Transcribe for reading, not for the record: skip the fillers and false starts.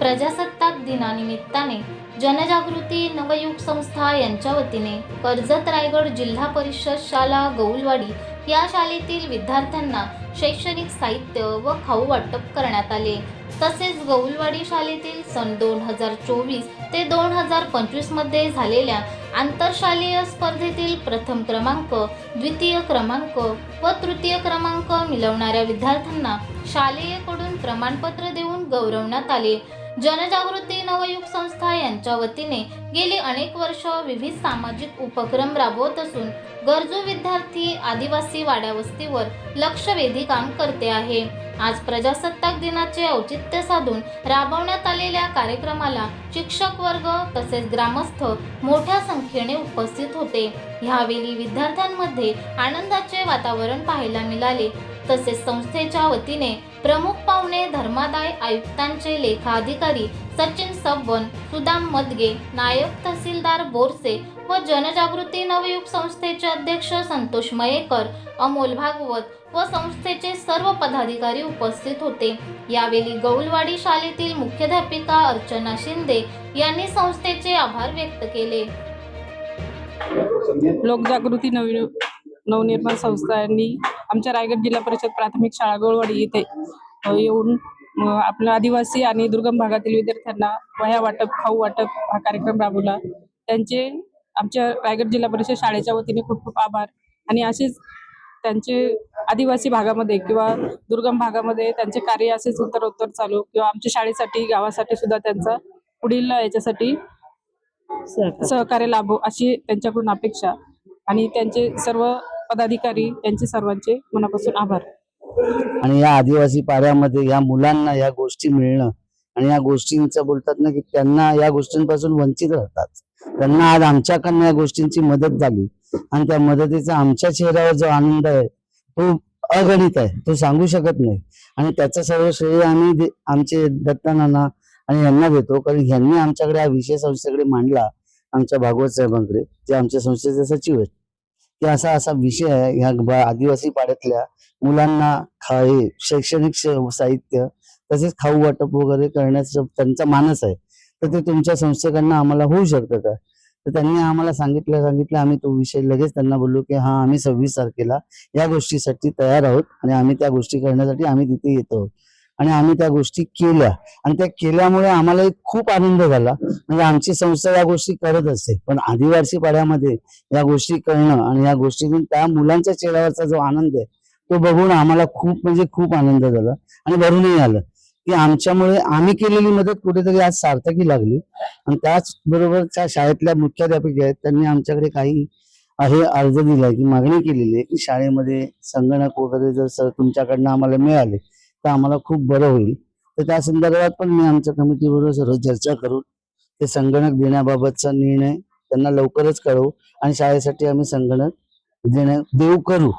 प्रजासत्ताक दिनानिमित्ताने जनजागृती नवयुग संस्था यांच्या वतीने कर्जत रायगड जिल्हा परिषद शाळा गौलवाडी या शाळेतील विद्यार्थ्यांना शैक्षणिक साहित्य व खाऊ वाटप करण्यात आले। तसेच गौलवाडी शाळेतील सन 2024 ते 2025 मध्ये झालेल्या आंतरशालेय स्पर्धेतील प्रथम क्रमांक, द्वितीय क्रमांक व तृतीय क्रमांक मिळवणाऱ्या विद्यार्थ्यांना शालेयकडून प्रमाणपत्र देऊन गौरवण्यात आले। जनजागृती नवयुग संस्था यांच्या वतीने गेली अनेक वर्ष विविध सामाजिक उपक्रम राबवत असून गरजू विद्यार्थी आदिवासी वाड्यावस्तीवर लक्षवेधी काम करते आहे। आज प्रजासत्ताक दिनाचे औचित्य साधून राबवण्यात आलेल्या कार्यक्रमाला शिक्षक वर्ग तसेच ग्रामस्थ मोठ्या संख्येने उपस्थित होते। यावेळी विद्यार्थ्यांमध्ये आनंदाचे वातावरण पाहायला मिळाले। तसेच संस्थेच्या वतीने प्रमुख पाहुणे धर्मादाय आयुक्तांचे लेखाधिकारी सचिन सबवन, सुदाम मदगे, नायब तहसीलदार बोरसे व जनजागृती नवयुग संस्थेचे अध्यक्ष संतोष मयेकर, अमोल भागवत व संस्थेचे सर्व पदाधिकारी उपस्थित होते। यावेळी गौलवाडी शाळेतील मुख्याध्यापिका अर्चना शिंदे यांनी संस्थेचे आभार व्यक्त केले। लोकजागृती नवनिर्माण संस्था यांनी आमच्या रायगड जिल्हा परिषद प्राथमिक शाळा गौलवाडी येथे येऊन आपल्या आदिवासी आणि दुर्गम भागातील विद्यार्थ्यांना वह्या वाटप, खाऊ वाटप हा कार्यक्रम राबवला। त्यांचे आमच्या रायगड जिल्हा परिषद शाळेच्या वतीने खूप खूप आभार। आणि असेच त्यांचे आदिवासी भागामध्ये किंवा दुर्गम भागामध्ये त्यांचे कार्य असेच उत्तरोत्तर चालू किंवा आमच्या शाळेसाठी गावासाठी सुद्धा त्यांचा पुढील याच्यासाठी सहकार्य लाभो अशी त्यांच्याकडून अपेक्षा। आणि त्यांचे सर्व पदाधिकारी त्यांचे सर्वांचे मनापासून आभार। आणि या आदिवासी पाड्यामध्ये या मुलांना या गोष्टी मिळणं आणि या गोष्टींचं बोलतात ना की त्यांना या गोष्टींपासून वंचित राहतात, त्यांना आज आमच्याकडनं या गोष्टींची मदत झाली आणि त्या मदतीचा आमच्या चेहऱ्यावर जो आनंद आहे तो अगणित आहे, तो सांगू शकत नाही। आणि त्याचं सर्व श्रेय आम्ही आमचे दत्तानाना आणि यांना देतो, कारण यांनी आमच्याकडे हा विषय संस्थेकडे मांडला, आमच्या भागवत साहेबांकडे, जे आमच्या संस्थेचे सचिव आहेत, की असा विषय आहे ह्या आदिवासी पाड्यातल्या मुलांना शैक्षणिक साहित्य तसेच खाऊ वाटप वगैरे करण्याचा त्यांचा मानस आहे। तर ते तुमच्या संस्थेकडनं आम्हाला होऊ शकतं का? तर त्यांनी आम्हाला सांगितलं आम्ही तो विषय लगेच त्यांना बोललो की हा आम्ही 26 तारखेला या गोष्टीसाठी तयार आहोत आणि आम्ही त्या गोष्टी करण्यासाठी आम्ही तिथे येतो आहोत। आणि आम्ही त्या गोष्टी केल्या आणि त्या केल्यामुळे आम्हाला खूप आनंद झाला। म्हणजे आमची संस्था या गोष्टी करत असते, पण आदिवासी पाड्यामध्ये या गोष्टी करणं आणि या गोष्टीतून त्या मुलांच्या चेहऱ्यावरचा जो आनंद आहे तो बघून आम्हाला खूप आनंद झाला आणि भरूनही आलं की आमच्यामुळे आम्ही केलेली मदत कुठेतरी आज सार्थकी लागली। आणि त्याचबरोबर त्या शाळेतल्या मुख्याध्यापिका आहेत, त्यांनी आमच्याकडे काही अर्ज दिलाय की मागणी केलेली आहे की शाळेमध्ये संगणक वगैरे जर तुमच्याकडनं आम्हाला मिळाले तर आम्हाला खूप बरं होईल। तर त्या संदर्भात पण मी आमच्या कमिटीबरोबर सर्व चर्चा करून ते संगणक देण्याबाबतचा निर्णय त्यांना लवकरच कळवू आणि शाळेसाठी आम्ही संगणक देऊ करू।